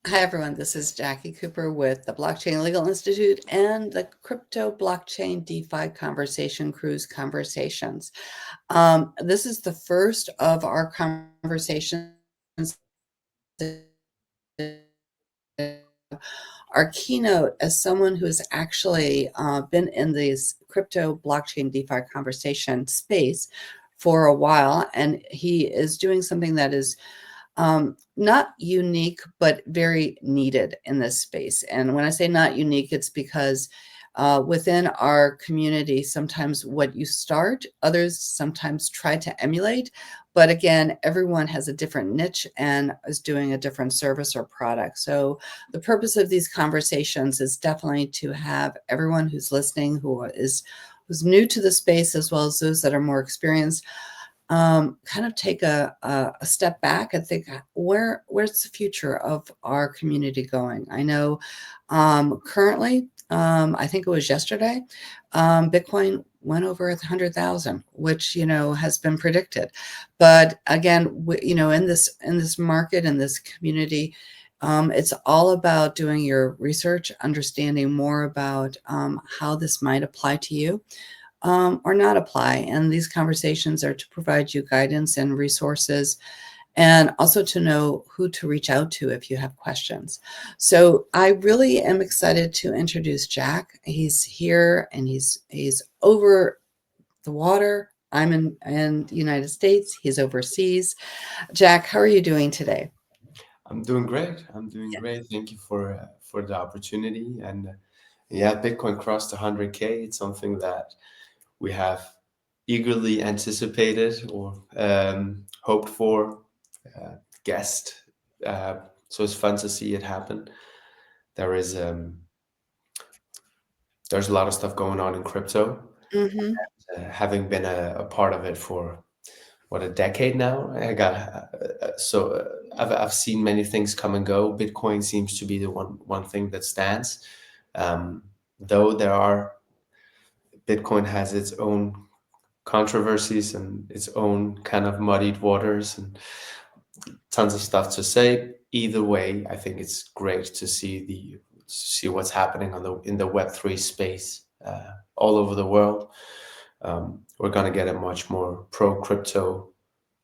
Hi, everyone. This is Jackie Cooper with the Blockchain Legal Institute and the Crypto Blockchain DeFi Conversation Cruise Conversations. This is the first of our conversations our keynote as someone who has actually been in this crypto blockchain DeFi conversation space for a while, and he is doing something that is not unique, but very needed in this space. And when I say not unique, it's because within our community, sometimes what you start, others sometimes try to emulate. But again, everyone has a different niche and is doing a different service or product. So the purpose of these conversations is definitely to have everyone who's listening, who's new to the space, as well as those that are more experienced, kind of take a step back and think, where's the future of our community going? I know currently, I think it was yesterday, Bitcoin went over 100,000, which has been predicted. But again, in this market, in this community, it's all about doing your research, understanding more about how this might apply to you or not apply. And these conversations are to provide you guidance and resources, and also to know who to reach out to if you have questions. So I really am excited to introduce Jack. He's here and he's over the water. I'm in the United States. He's overseas. Jack, how are you doing today? I'm doing great. I'm doing great. Thank you for the opportunity. And yeah, Bitcoin crossed 100K. It's something that we have eagerly anticipated or hoped for, guessed. So it's fun to see it happen. There is there's a lot of stuff going on in crypto. Mm-hmm. Having been a part of it for what, a decade now. I've seen many things come and go. Bitcoin seems to be the one thing that stands. Um, though Bitcoin has its own controversies and its own kind of muddied waters and tons of stuff to say. Either way, I think it's great to see what's happening in the Web3 space all over the world. We're gonna get a much more pro crypto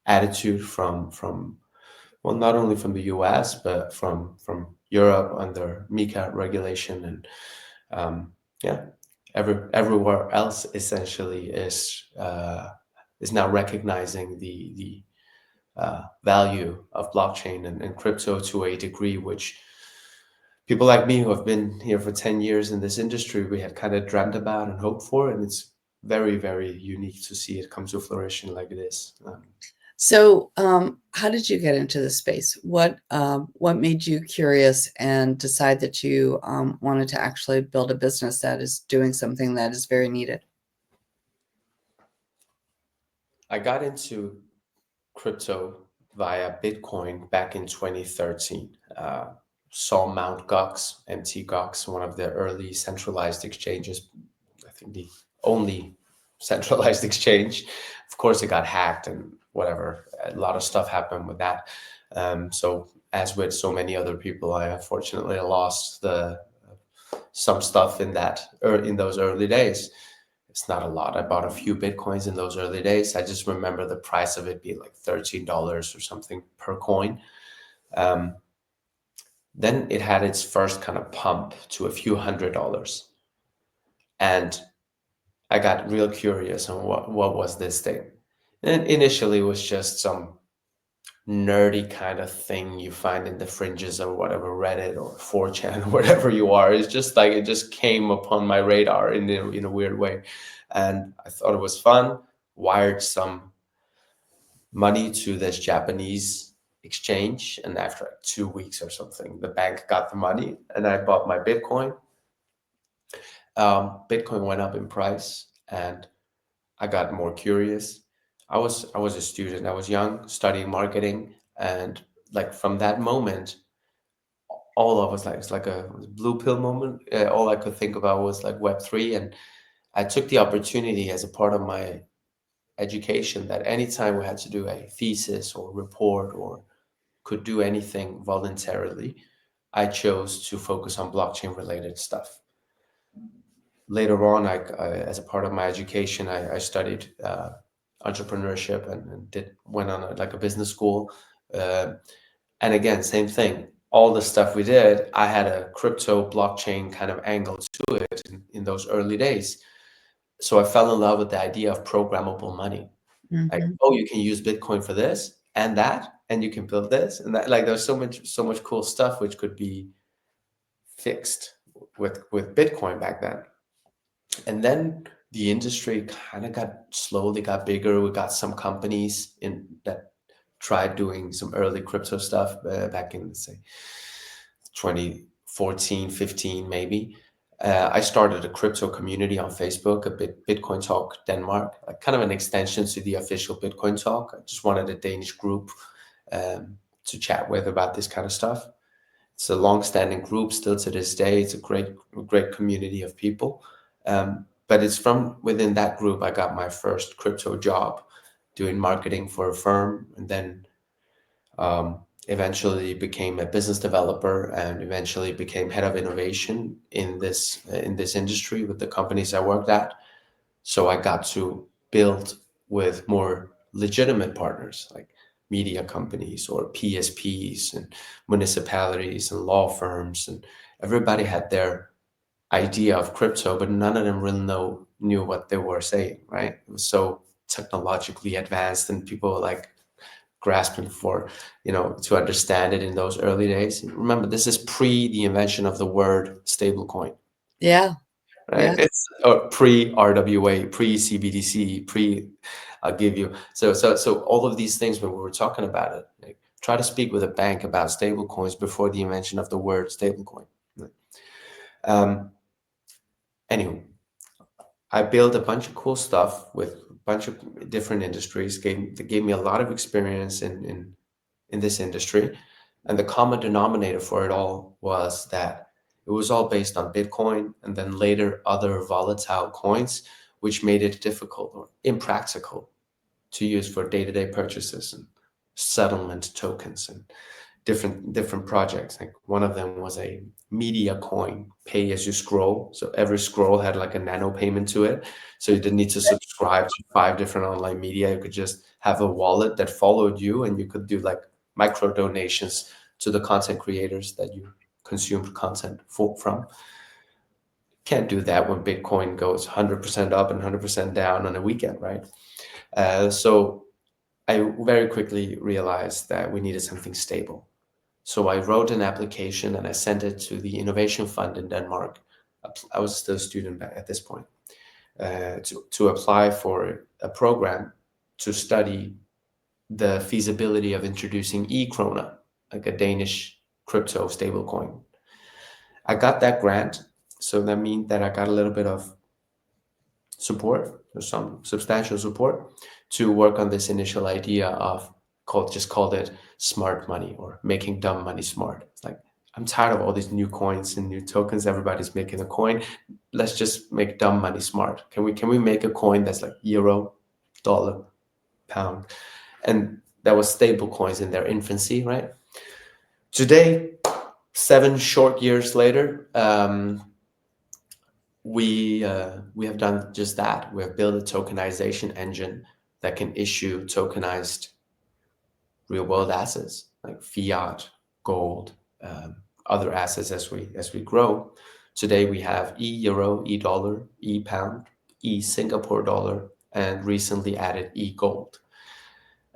attitude from well, not only from the US but from Europe under MiCA regulation, and yeah, everywhere else essentially is now recognizing the value of blockchain and crypto to a degree which people like me who have been here for 10 years in this industry, we had kind of dreamt about and hoped for, and it's very, very unique to see it come to fruition like it is. So, how did you get into this space? What made you curious and decide that you wanted to actually build a business that is doing something that is very needed? I got into crypto via Bitcoin back in 2013. Saw Mt. Gox, MT Gox, one of the early centralized exchanges. I think the only centralized exchange. Of course, it got hacked and whatever. A lot of stuff happened with that. So, as with so many other people, I unfortunately lost the some stuff in those early days. It's not a lot. I bought a few Bitcoins in those early days. I just remember the price of it being like $13 or something per coin. Um, then it had its first kind of pump to a few $100s. And I got real curious on what was this thing. And initially it was just some nerdy kind of thing you find in the fringes of whatever Reddit or 4chan or whatever you are. It's just like it just came upon my radar in a weird way. And I thought it was fun, wired some money to this Japanese exchange. And after like 2 weeks or something, the bank got the money and I bought my Bitcoin. Bitcoin went up in price and I got more curious. I was a student. I was young, studying marketing, and like from that moment, all of us like it's like a blue pill moment. All I could think about was like Web3, and I took the opportunity as a part of my education that anytime we had to do a thesis or report or could do anything voluntarily, I chose to focus on blockchain related stuff. Later on, as a part of my education, I studied entrepreneurship and went on like a business school. Uh, and again, same thing. All the stuff we did, I had a crypto blockchain kind of angle to it in those early days. So I fell in love with the idea of programmable money. Like, Mhm. oh, you can use Bitcoin for this and that, and you can build this and that. Like, there's so much cool stuff which could be fixed with Bitcoin back then. And then the industry kind of slowly got bigger. We got some companies in that tried doing some early crypto stuff back in, let's say, 2014, 15, maybe. I started a crypto community on Facebook, Bitcoin Talk Denmark, like kind of an extension to the official Bitcoin Talk. I just wanted a Danish group to chat with about this kind of stuff. It's a long-standing group still to this day. It's a great community of people. But it's from within that group I got my first crypto job, doing marketing for a firm, and then eventually became a business developer, and eventually became head of innovation in this industry with the companies I worked at. So I got to build with more legitimate partners like media companies or PSPs and municipalities and law firms, and everybody had their idea of crypto, but none of them really knew what they were saying, right? It was so technologically advanced, and people were like grasping for, to understand it in those early days. Remember, this is pre the invention of the word stablecoin, Yeah. right? Yes. It's pre RWA, pre CBDC, pre. I'll give you so all of these things when we were talking about it. Like, try to speak with a bank about stablecoins before the invention of the word stablecoin. Um, anyway, I built a bunch of cool stuff with a bunch of different industries. That gave me a lot of experience in this industry. And the common denominator for it all was that it was all based on Bitcoin and then later other volatile coins, which made it difficult or impractical to use for day-to-day purchases and settlement tokens and different projects. Like, one of them was a media coin, pay as you scroll. So every scroll had like a nano payment to it. So you didn't need to subscribe to 5 different online media. You could just have a wallet that followed you, and you could do like micro donations to the content creators that you consumed content from. Can't do that when Bitcoin goes 100% up and 100% down on a weekend, right? So I very quickly realized that we needed something stable. So I wrote an application and I sent it to the Innovation Fund in Denmark. I was still a student at this point, to apply for a program to study the feasibility of introducing e-krona, like a Danish crypto stablecoin. I got that grant, so that means that I got a little bit of support, or some substantial support, to work on this initial idea of called it smart money, or making dumb money smart. It's like, I'm tired of all these new coins and new tokens. Everybody's making a coin. Let's just make dumb money smart. Can we make a coin that's like euro, dollar, pound? And that was stable coins in their infancy, right? Today, 7 short years later, we have done just that. We have built a tokenization engine that can issue tokenized real world assets like fiat, gold, other assets as we grow. Today we have e-euro, e-dollar, e-pound, e-Singapore dollar, and recently added e-gold.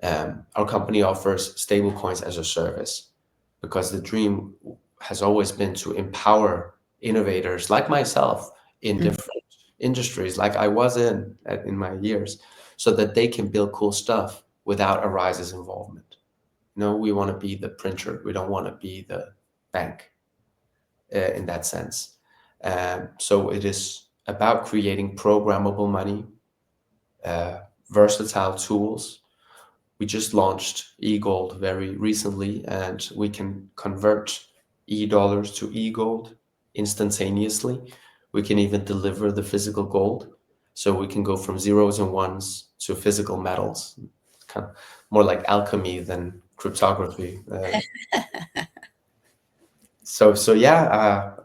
Our company offers stablecoins as a service because the dream has always been to empower innovators like myself in Mm. different industries, like I was in my years, so that they can build cool stuff without a rise's involvement. We want to be the printer. We don't want to be the bank in that sense. So it is about creating programmable money, versatile tools. We just launched e-gold very recently, and we can convert e-dollars to e-gold instantaneously. We can even deliver the physical gold. So we can go from zeros and ones to physical metals, kind of more like alchemy than cryptography. So yeah,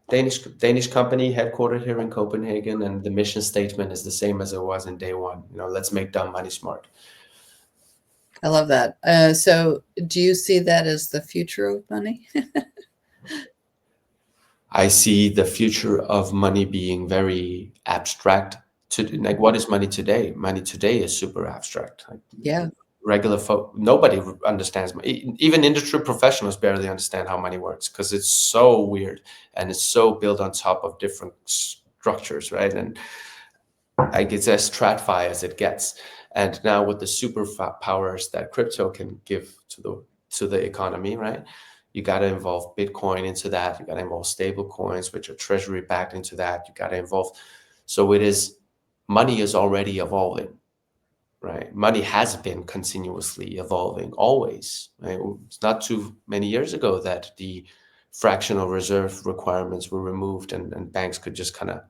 Danish company headquartered here in Copenhagen, and the mission statement is the same as it was in day one. Let's make dumb money smart. I love that. So do you see that as the future of money? I see the future of money being very abstract. Like, what is money today? Money today is super abstract. Like, Yeah. regular folk, nobody understands. Even industry professionals barely understand how money works because it's so weird and it's so built on top of different structures, right? And like, it's as TradFi as it gets. And now with the superpowers that crypto can give to the economy, right? You got to involve Bitcoin into that. You got to involve stable coins, which are treasury backed, into that. You got to involve. So money is already evolving, right? Money has been continuously evolving always, right? It's not too many years ago that the fractional reserve requirements were removed, and banks could just kind of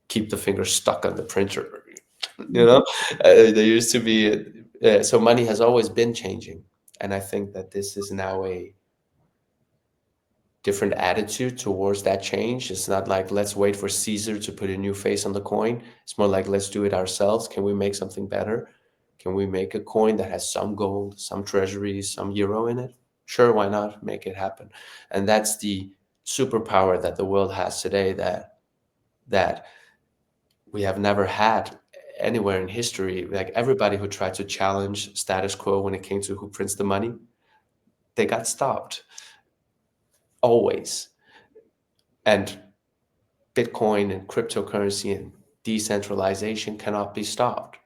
keep the finger stuck on the printer. you Mhm. know there used to be so money has always been changing, and I think that this is now a different attitude towards that change. It's not like, let's wait for Caesar to put a new face on the coin. It's more like, let's do it ourselves. Can we make something better? Can we make a coin that has some gold, some treasuries, some euro in it? Sure, why not? Make it happen. And that's the superpower that the world has today, that we have never had anywhere in history. Like, everybody who tried to challenge status quo when it came to who prints the money, they got stopped always. And Bitcoin and cryptocurrency and decentralization cannot be stopped.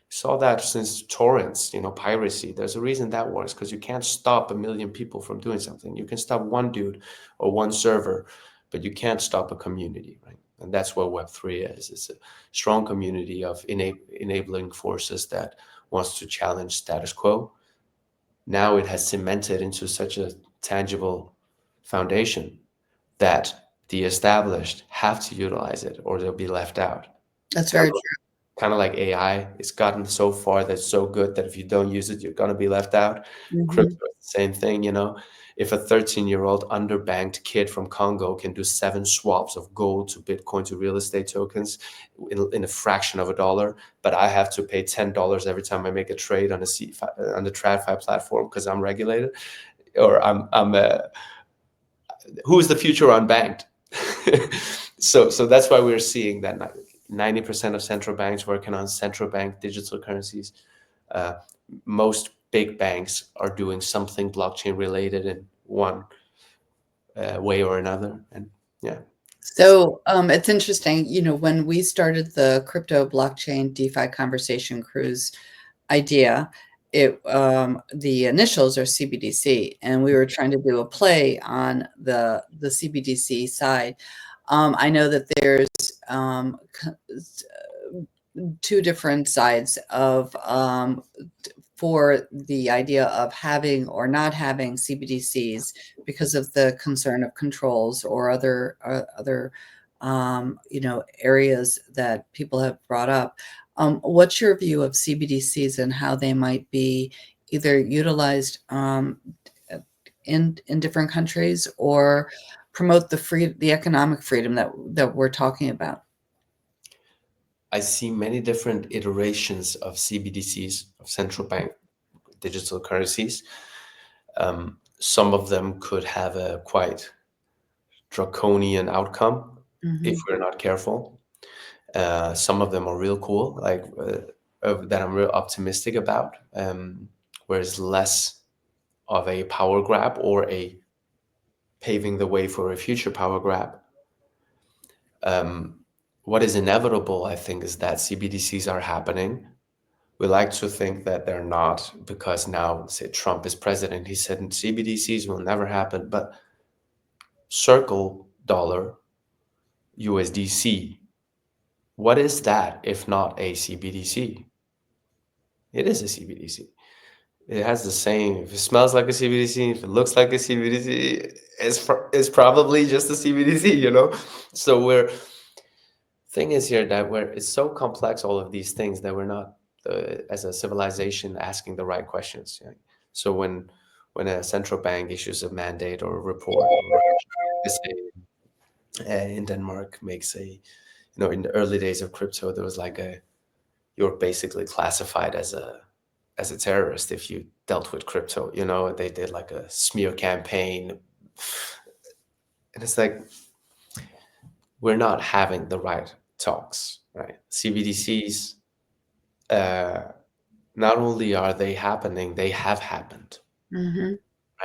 Saw that since torrents, piracy. There's a reason that works, because you can't stop a million people from doing something. You can stop one dude or one server, but you can't stop a community, right? And that's what Web3 is. It's a strong community of enabling forces that wants to challenge status quo. Now it has cemented into such a tangible foundation that the established have to utilize it or they'll be left out. That's Kind very of, kind of like AI. It's gotten so far that's so good that if you don't use it, you're going to be left out. true. Crypto Mhm. is the same thing. If a 13-year-old underbanked kid from Congo can do 7 swaps of gold to Bitcoin to real estate tokens in a fraction of a dollar, but I have to pay $10 every time I make a trade on on the TradFi platform because I'm regulated, or who's the future unbanked? So that's why we're seeing that 90% of central banks working on central bank digital currencies. Uh, most big banks are doing something blockchain related in one way or another. And yeah. So it's interesting, when we started the crypto blockchain DeFi conversation cruise idea, the initials are CBDC, and we were trying to do a play on the CBDC side. I know that there's two different sides of for the idea of having or not having CBDCs because of the concern of controls or other areas that people have brought up. What's your view of CBDCs and how they might be either utilized in different countries or promote the economic freedom that we're talking about? I see many different iterations of CBDCs, of central bank digital currencies. Some of them could have a quite draconian outcome if Hmm. we're not careful. Some of them are real cool, like that I'm real optimistic about, where it's less of a power grab or a paving the way for a future power grab. What is inevitable, I think, is that CBDCs are happening. We like to think that they're not because now, say, Trump is president. He said CBDCs will never happen, but Circle dollar, USDC, what is that if not a CBDC? It is a CBDC. It has the same. If it smells like a CBDC, if it looks like a CBDC, it's probably just a CBDC. So we're thing is here that it's so complex, all of these things, that we're not as a civilization asking the right questions. Yeah? So when when a central bank issues a mandate or a report, or let's say in Denmark makes a, in the early days of crypto, there was like you're basically classified as a terrorist if you dealt with crypto. They did like a smear campaign, and it's like we're not having the right talks, right? CBDCs, not only are they happening, they have happened, Hmm.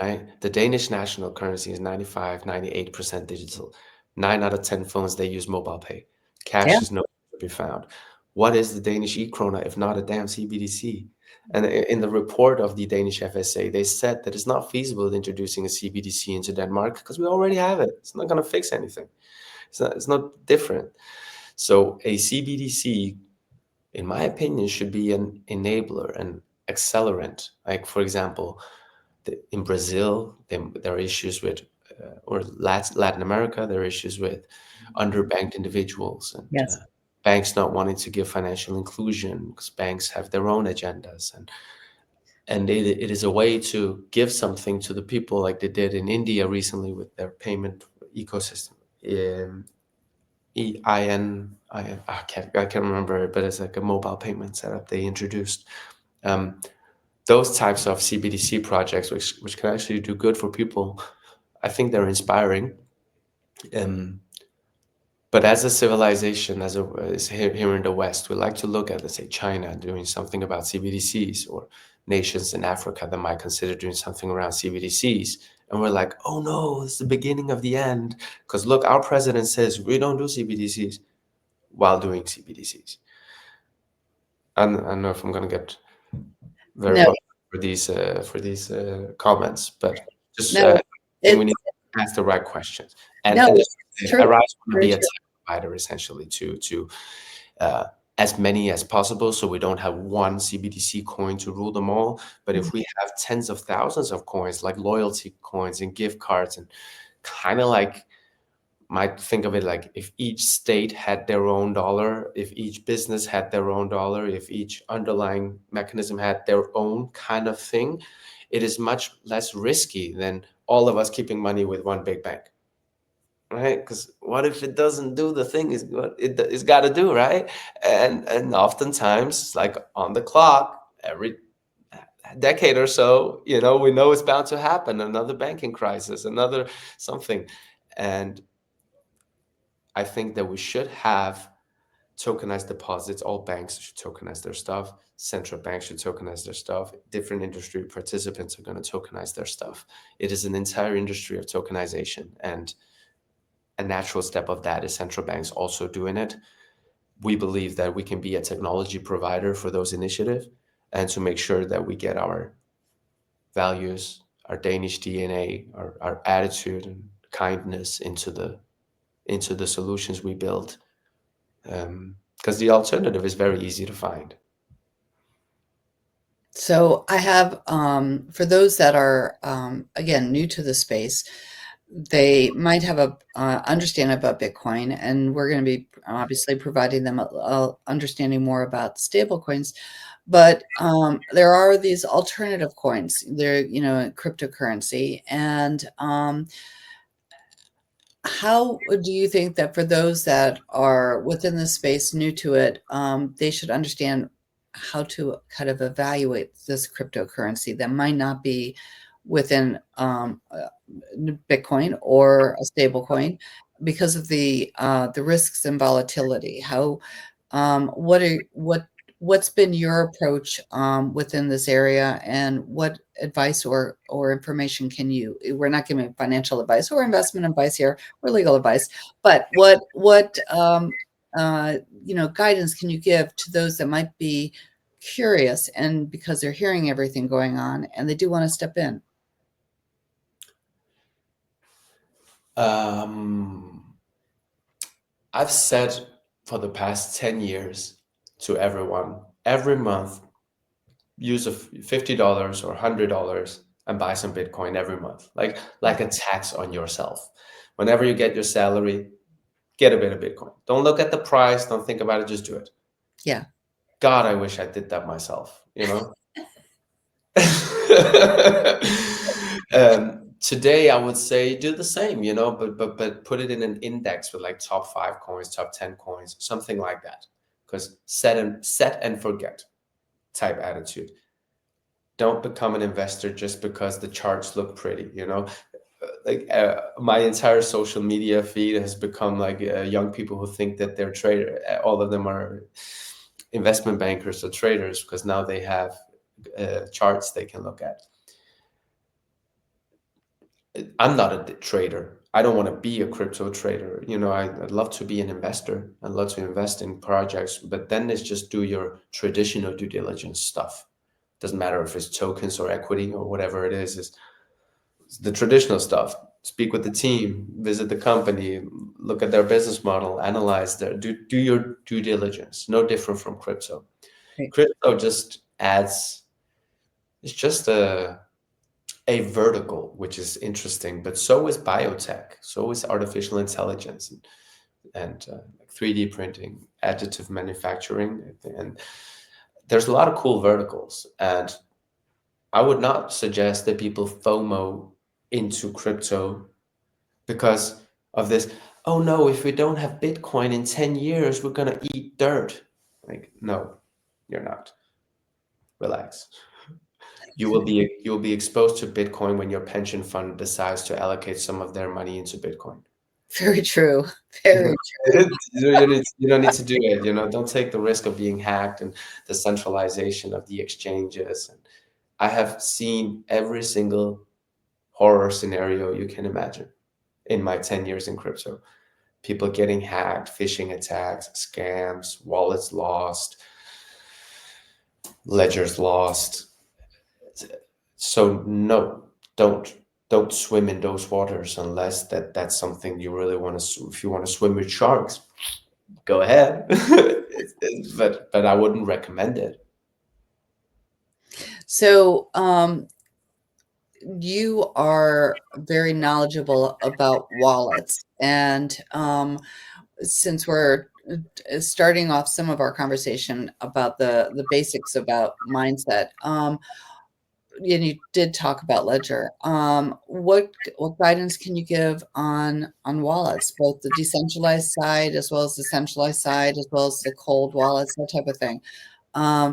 right? The Danish national currency is 95, 98% digital. 9 out of 10 phones, they use mobile pay. Yeah. Cash is nowhere to be found. What is the Danish e-krona if not a damn CBDC? And in the report of the Danish FSA, they said that it's not feasible introducing a CBDC into Denmark because we already have it. It's not going to fix anything. It's not different. So a CBDC, in my opinion, should be an enabler, an accelerant. Like, for example, in Brazil, there are issues with, or Latin America, there are issues with underbanked individuals and Yes. banks not wanting to give financial inclusion because banks have their own agendas. And it is a way to give something to the people like they did in India recently with their payment ecosystem. I can't remember it, but it's like a mobile payment setup they introduced. Um, those types of CBDC projects, which can actually do good for people, I think they're inspiring. Um, but as a civilization, as here in the West, we like to look at, let's say, China doing something about CBDCs, or nations in Africa that might consider doing something around CBDCs. And we're like, oh no, it's the beginning of the end. Because look, our president says we don't do CBDCs while doing CBDCs. I don't know if I'm going to get very No, well for these comments, but just no, I think we it's need to ask the right questions. And no, and just it's true. Arise want to Very be a true. tech provider essentially to uh, as many as possible, so we don't have one CBDC coin to rule them all. But if we have tens of thousands of coins, like loyalty coins and gift cards, and kind of like, might think of it like, if each state had their own dollar, if each business had their own dollar, if each underlying mechanism had their own kind of thing, it is much less risky than all of us keeping money with one big bank, right? Because what if it doesn't do the thing is what it's got to do, right? And oftentimes, like on the clock, every decade or so, we know it's bound to happen. Another banking crisis, another something, and I think that we should have tokenized deposits. All banks should tokenize their stuff. Central banks should tokenize their stuff. Different industry participants are going to tokenize their stuff. It is an entire industry of tokenization. And a natural step of that is central banks also doing it. We believe that we can be a technology provider for those initiatives, and to make sure that we get our values, our Danish DNA, our attitude and kindness into the solutions we build. Because the alternative is very easy to find. So I have, for those that are, again, new to the space, they might have a understanding about Bitcoin, and we're going to be obviously providing them a understanding more about stable coins. But there are these alternative coins. They're, cryptocurrency. And how do you think that for those that are within the space, new to it, they should understand how to kind of evaluate this cryptocurrency that might not be within Bitcoin or a stable coin because of the risks and volatility? How what's been your approach within this area, and what advice or information can you? We're not giving financial advice or investment advice here, or legal advice, but what guidance can you give to those that might be curious, and because they're hearing everything going on and they do want to step in? Um, I've said for the past 10 years to everyone, every month, use a $50 or $100 and buy some Bitcoin every month, like a tax on yourself. Whenever you get your salary, get a bit of Bitcoin. Don't look at the price. Don't think about it. Just do it. Yeah. God, I wish I did that myself, Today, I would say do the same, but put it in an index with like top 5 coins, top 10 coins, something like that. Because set and forget type attitude. Don't become an investor just because the charts look pretty. Like my entire social media feed has become like young people who think that they're trader. All of them are investment bankers or traders because now they have charts they can look at. I'm not a trader. I don't want to be a crypto trader. I'd love to be an investor. I'd love to invest in projects, but then it's just do your traditional due diligence stuff. Doesn't matter if it's tokens or equity or whatever it is. It's the traditional stuff. Speak with the team, visit the company, look at their business model, analyze do your due diligence. No different from crypto. Right. Crypto just adds. It's just a vertical, which is interesting, but so is biotech, so is artificial intelligence, and 3D printing, additive manufacturing, and there's a lot of cool verticals. And I would not suggest that people FOMO into crypto because of this. Oh no, if we don't have Bitcoin in 10 years, we're gonna eat dirt. Like, no, you're not. Relax. You'll be exposed to Bitcoin when your pension fund decides to allocate some of their money into Bitcoin. Very true. Very true. You don't need to do it. Don't take the risk of being hacked and the centralization of the exchanges. And I have seen every single horror scenario you can imagine in my 10 years in crypto. People getting hacked, phishing attacks, scams, wallets lost, ledgers lost. So no, don't swim in those waters unless that's something you really want to. If you want to swim with sharks, go ahead. But I wouldn't recommend it. So, you are very knowledgeable about wallets, and since we're starting off some of our conversation about the basics about mindset, and you did talk about Ledger. What guidance can you give on wallets, both the decentralized side as well as the centralized side, as well as the cold wallets, that type of thing?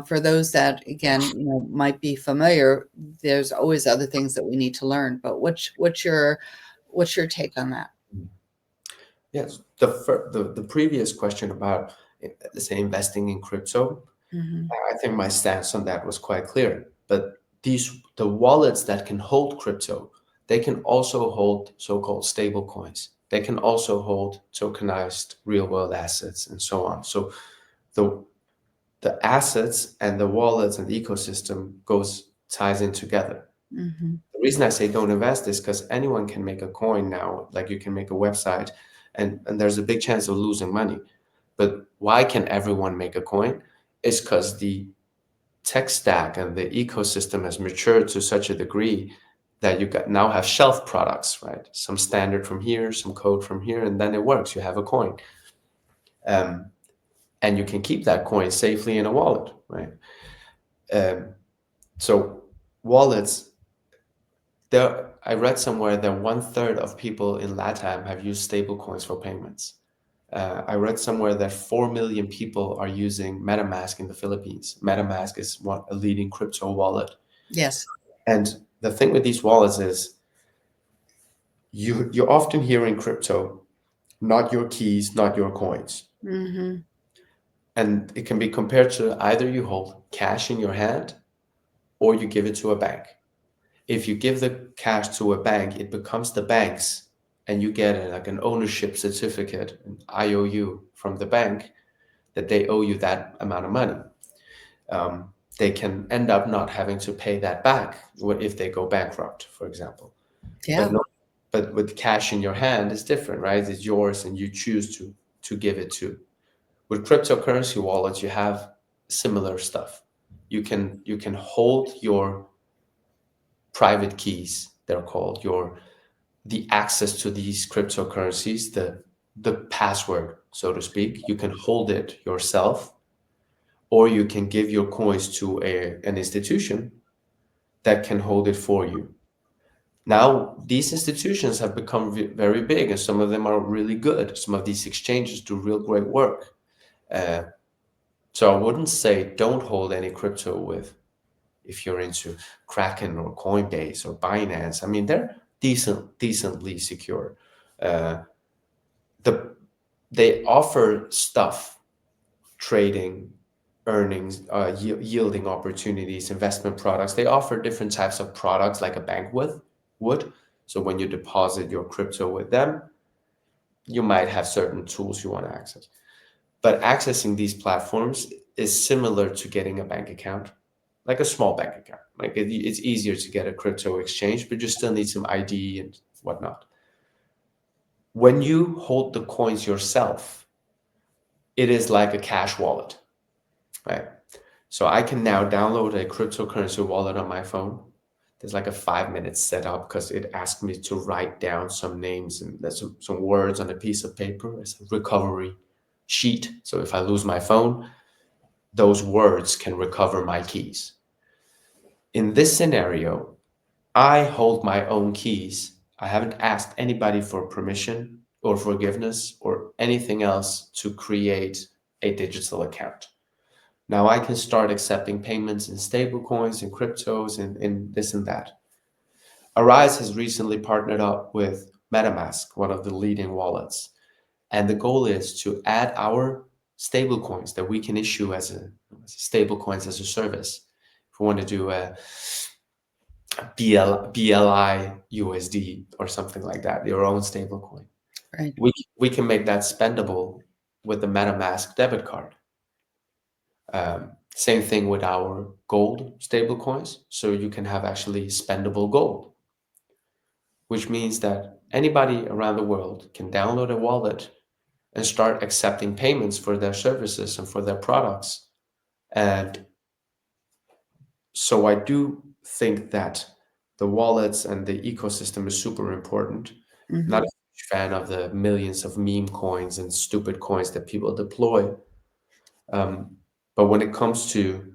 For those that, again, might be familiar, there's always other things that we need to learn. But what's your take on that? Yes, the previous question about, let's say, investing in crypto, Hmm. I think my stance on that was quite clear. But the wallets that can hold crypto, they can also hold so-called stable coins. They can also hold tokenized real-world assets and so on. So the the assets and the wallets and the ecosystem ties in together. Hmm. The reason I say don't invest is because anyone can make a coin now. Like, you can make a website, and there's a big chance of losing money. But why can everyone make a coin? It's because the tech stack and the ecosystem has matured to such a degree that now have shelf products, right? Some standard from here, some code from here, and then it works. You have a coin. Um, and you can keep that coin safely in a wallet, right? Um, so wallets, I read somewhere that 1/3 of people in LATAM have used stable coins for payments. I read somewhere that 4 million people are using MetaMask in the Philippines. MetaMask is a leading crypto wallet. Yes. And the thing with these wallets is you often hear in crypto, not your keys, not your coins. Hmm. And it can be compared to either you hold cash in your hand or you give it to a bank. If you give the cash to a bank, it becomes the bank's, and you get like an ownership certificate, an IOU from the bank, that they owe you that amount of money. They can end up not having to pay that back if they go bankrupt, for example. But Yeah. no, but with cash in your hand, it's different, right? It's yours, and you choose to give it to. With cryptocurrency wallets, you have similar stuff. You can hold your private keys, they're called, the access to these cryptocurrencies, the password, so to speak. You can hold it yourself, or you can give your coins to an institution that can hold it for you. Now, these institutions have become very big, and some of them are really good. Some of these exchanges do real great work. Uh, so I wouldn't say don't hold any crypto with if you're into Kraken or Coinbase or Binance. I mean, they're decently secure. Uh, the they offer stuff, trading, earnings, yielding opportunities, investment products. They offer different types of products like a bank would. So when you deposit your crypto with them, you might have certain tools you want to access. But accessing these platforms is similar to getting a bank account, like a small bank account. Like it's easier to get a crypto exchange, but you still need some ID and whatnot. When you hold the coins yourself, it is like a cash wallet, right? So I can now download a cryptocurrency wallet on my phone. There's like a 5 minute setup because it asked me to write down some names and there's some words on a piece of paper. It's a recovery sheet. So if I lose my phone, those words can recover my keys. In this scenario, I hold my own keys. I haven't asked anybody for permission or forgiveness or anything else to create a digital account. Now I can start accepting payments in stablecoins and cryptos and this and that. Arise has recently partnered up with MetaMask, one of the leading wallets. And the goal is to add our stablecoins that we can issue as stablecoins as a service. If we want to do a BLI USD or something like that, your own stablecoin, Right. we can make that spendable with the MetaMask debit card. Same thing with our gold stablecoins. So you can have actually spendable gold, which means that anybody around the world can download a wallet and start accepting payments for their services and for their products. And so I do think that the wallets and the ecosystem is super important. Not Hmm. a huge fan of the millions of meme coins and stupid coins that people deploy. Um, but when it comes to,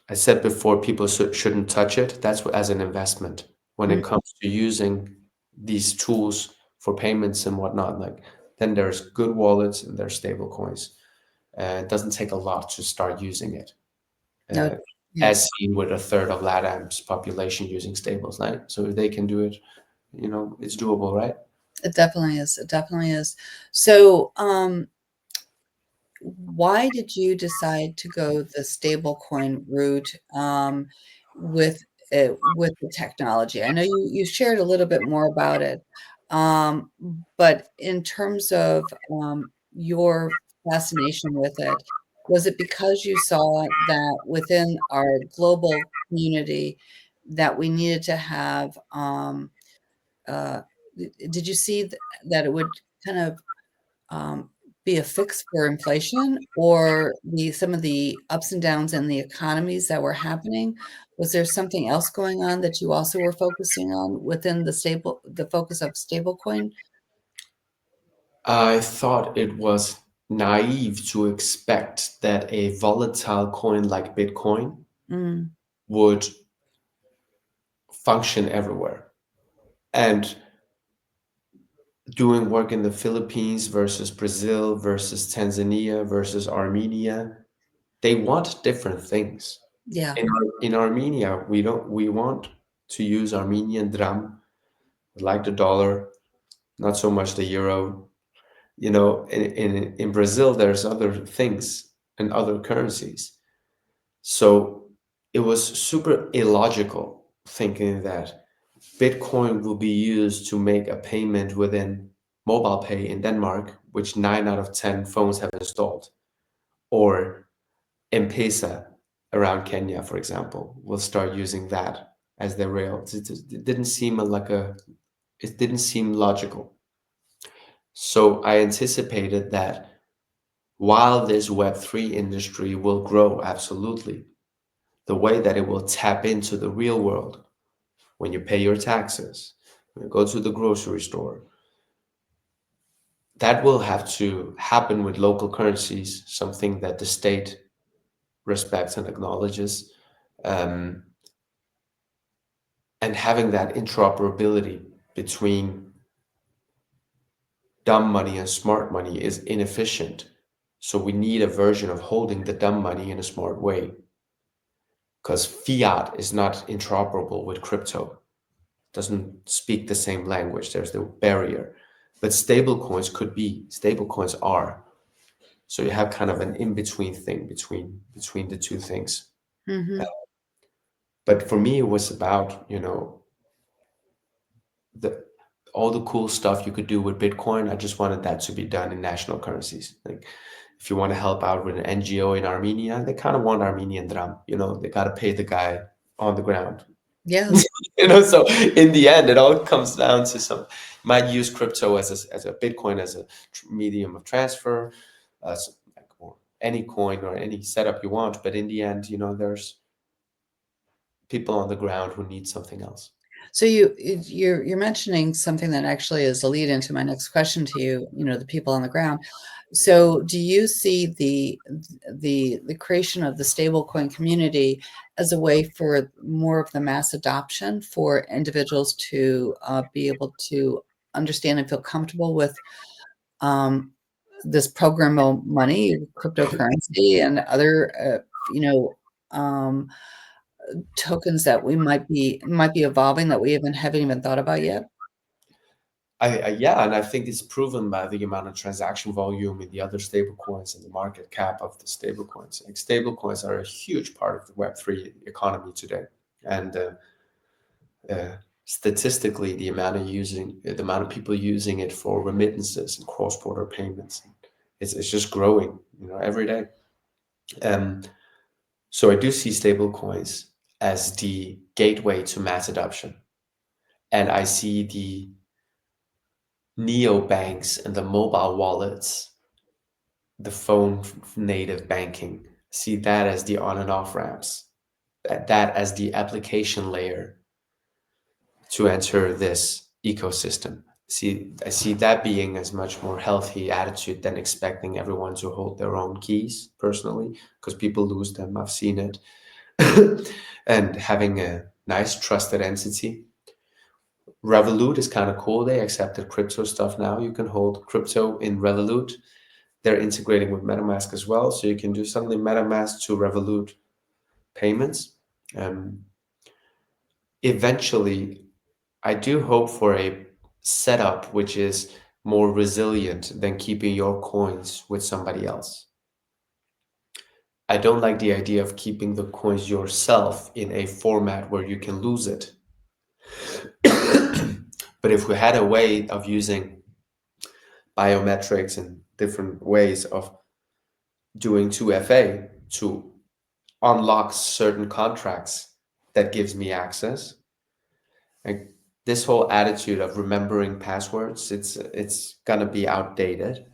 I said before, people shouldn't touch it. That's as an investment. When it comes to using these tools for payments and whatnot, like then there's good wallets and there's stable coins. It doesn't take a lot to start using it. No. Uh, Yeah. as seen with a third of LATAM's population using stables, right? So if they can do it, it's doable, right? It definitely is. It definitely is. So, why did you decide to go the stablecoin route with the technology? I know you shared a little bit more about it, um, but in terms of your fascination with it, was it because you saw that within our global community that we needed to have? Uh, did you see that it would kind of um, be a fix for inflation or some of the ups and downs in the economies that were happening? Was there something else going on that you also were focusing on within the focus of stablecoin? I thought it was naive to expect that a volatile coin like Bitcoin Mm, would function everywhere. And doing work in the Philippines versus Brazil versus Tanzania versus Armenia, they want different things. yeah, In Armenia, we want to use Armenian dram, like the dollar, not so much the euro. In Brazil, there's other things and other currencies. So it was super illogical thinking that Bitcoin will be used to make a payment within mobile pay in Denmark, which 9 out of 10 phones have installed, or M-Pesa around Kenya, for example, will start using that as their rail. It didn't seem it didn't seem logical. So I anticipated that while this Web3 industry will grow absolutely, the way that it will tap into the real world when you pay your taxes, when you go to the grocery store, that will have to happen with local currencies, something that the state respects and acknowledges. Um, And having that interoperability between dumb money and smart money is inefficient. So we need a version of holding the dumb money in a smart way, because fiat is not interoperable with crypto. It doesn't speak the same language. There's the barrier. But stable coins could be, stable coins are. So you have kind of an in-between thing between the two things. Hmm. But for me, it was about, the all the cool stuff you could do with Bitcoin. I just wanted that to be done in national currencies. Like if you want to help out with an NGO in Armenia, they kind of want Armenian dram. They got to pay the guy on the ground. Yes. So in the end, it all comes down to some. You might use crypto as a Bitcoin as a medium of transfer, or any coin or any setup you want. But in the end, there's people on the ground who need something else. So you're mentioning something that actually is a lead into my next question to you, the people on the ground. So do you see the creation of the stablecoin community as a way for more of the mass adoption for individuals to be able to understand and feel comfortable with um, this programmable money, cryptocurrency, and other um, tokens that we might be evolving that we haven't even thought about yet? Yeah, and I think it's proven by the amount of transaction volume in the other stable coins and the market cap of the stable coins. Like stable coins are a huge part of the Web3 economy today. And statistically, the amount of people using it for remittances and cross-border payments, it's just growing, every day. Um, so I do see stable coins as the gateway to mass adoption. And I see the neobanks and the mobile wallets, the phone native banking, see that as the on and off ramps, that as the application layer to enter this ecosystem. I see that being as much more healthy attitude than expecting everyone to hold their own keys personally, because people lose them. I've seen it. And having a nice trusted entity. Revolut is kind of cool. They accepted crypto stuff now. You can hold crypto in Revolut. They're integrating with MetaMask as well, so you can do suddenly MetaMask to Revolut payments. Um, Eventually, I do hope for a setup which is more resilient than keeping your coins with somebody else. I don't like the idea of keeping the coins yourself in a format where you can lose it. But if we had a way of using biometrics and different ways of doing 2FA to unlock certain contracts that gives me access. Like this whole attitude of remembering passwords, it's gonna be outdated.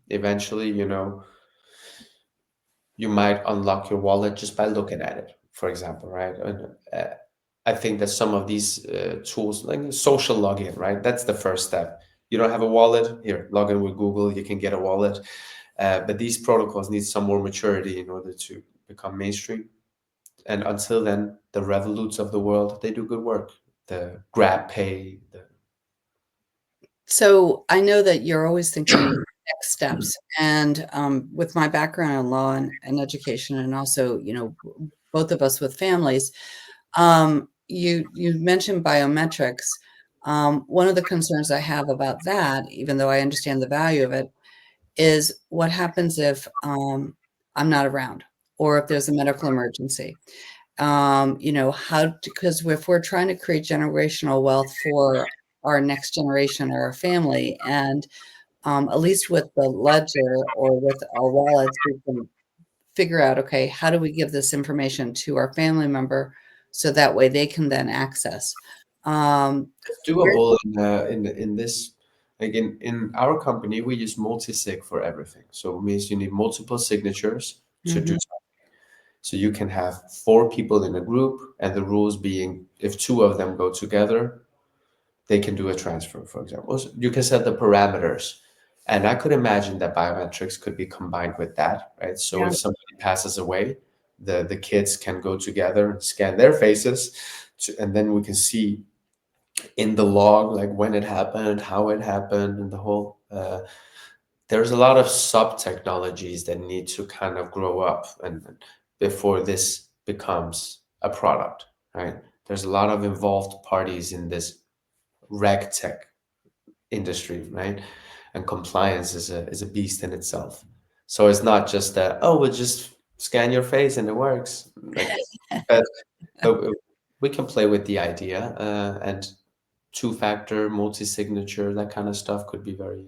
Eventually, you might unlock your wallet just by looking at it, for example, right? And I think that some of these tools, like social login, right? That's the first step. You don't have a wallet, here, log in with Google, you can get a wallet. But these protocols need some more maturity in order to become mainstream. And until then, the Revoluts of the world, they do good work. The Grab Pay, So I know that you're always thinking next steps, and with my background in law and education, and also both of us with families, you mentioned biometrics. One of the concerns I have about that, even though I understand the value of it, is what happens if I'm not around, or if there's a medical emergency. How, because if we're trying to create generational wealth for our next generation or our family, and at least with the ledger or with our wallets, we can figure out, okay, how do we give this information to our family member so that way they can then access. it's Where, doable in this. Again, in our company, we use multi-sig for everything. So it means you need multiple signatures to do Mhm. something. So you can have four people in a group, and the rules being if two of them go together, they can do a transfer, for example. So you can set the parameters. And I could imagine that biometrics could be combined with that, right? So Yeah. if somebody passes away, the kids can go together and scan their faces and then we can see in the log like when it happened, how it happened, and the whole. There's a lot of sub technologies that need to kind of grow up and before this becomes a product, right? There's a lot of involved parties in this reg tech industry, right? And compliance is a beast in itself. So it's not just that, oh, we'll just scan your face and it works. Like, but, but we can play with the idea, and two-factor, multi-signature, that kind of stuff could be very.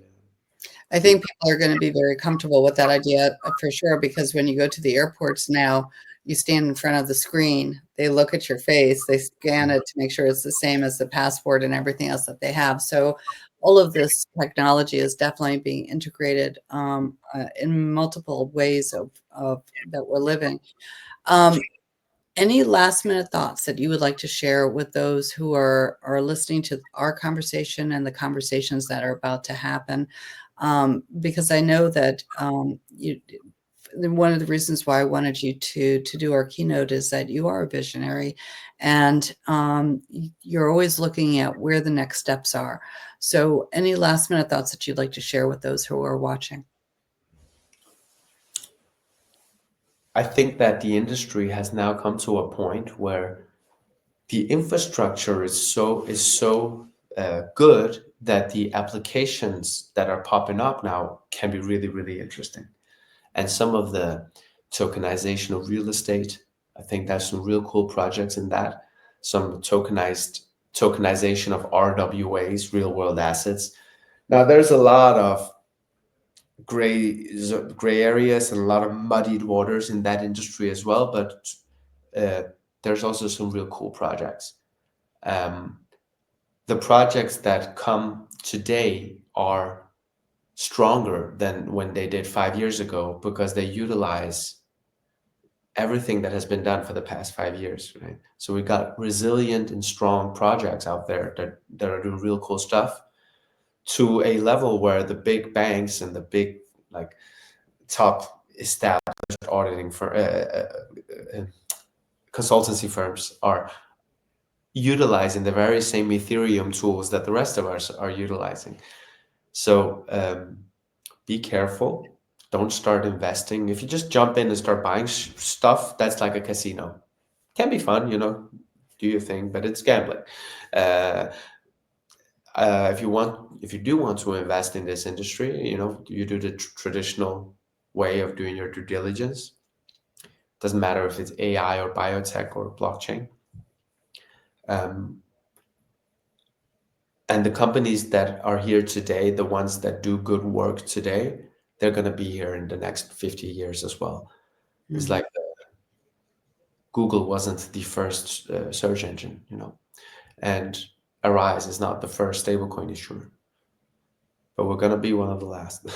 I think people are going to be very comfortable with that idea for sure, because when you go to the airports now, you stand in front of the screen, they look at your face, they scan it to make sure it's the same as the passport and everything else that they have. So all of this technology is definitely being integrated in multiple ways of that we're living. Any last minute thoughts that you would like to share with those who are listening to our conversation and the conversations that are about to happen? Because I know that one of the reasons why I wanted you to do our keynote is that you are a visionary, and you're always looking at where the next steps are. So, any last minute thoughts that you'd like to share with those who are watching? I think that the industry has now come to a point where the infrastructure is so good that the applications that are popping up now can be really, really interesting. And some of the tokenization of real estate, I think there's some real cool projects in that. Some tokenization of RWAs, real world assets. Now there's a lot of gray areas and a lot of muddied waters in that industry as well, but there's also some real cool projects. The projects that come today are stronger than when they did 5 years ago because they utilize everything that has been done for the past 5 years, right? So we got resilient and strong projects out there that are doing real cool stuff to a level where the big banks and the big like top established auditing for consultancy firms are utilizing the very same Ethereum tools that the rest of us are utilizing. So be careful. Don't start investing. If you just jump in and start buying stuff, that's like a casino. Can be fun, do your thing, but it's gambling. If you do want to invest in this industry, you do the traditional way of doing your due diligence. Doesn't matter if it's AI or biotech or blockchain. And the companies that are here today, the ones that do good work today, they're going to be here in the next 50 years as well. Mm-hmm. It's like Google wasn't the first search engine, and Arise is not the first stablecoin issuer, but we're going to be one of the last.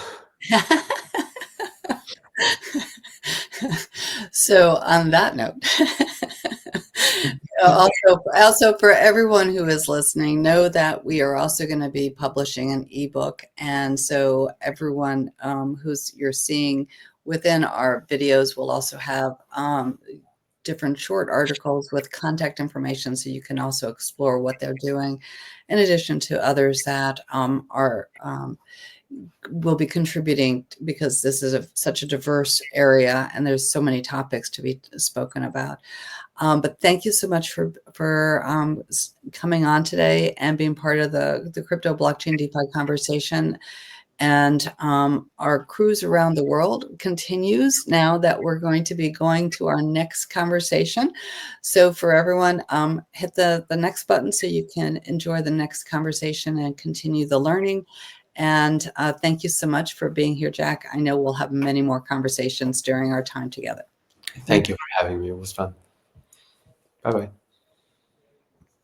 So on that note, also for everyone who is listening, know that we are also going to be publishing an ebook. And so everyone you're seeing within our videos will also have different short articles with contact information, so you can also explore what they're doing, in addition to others that will be contributing, because this is such a diverse area and there's so many topics to be spoken about. But thank you so much for coming on today and being part of the crypto blockchain DeFi conversation. And our cruise around the world continues now that we're going to be going to our next conversation. So for everyone, hit the next button so you can enjoy the next conversation and continue the learning. And thank you so much for being here, Jack. I know we'll have many more conversations during our time together. Thank you for having me. It was fun. Bye-bye.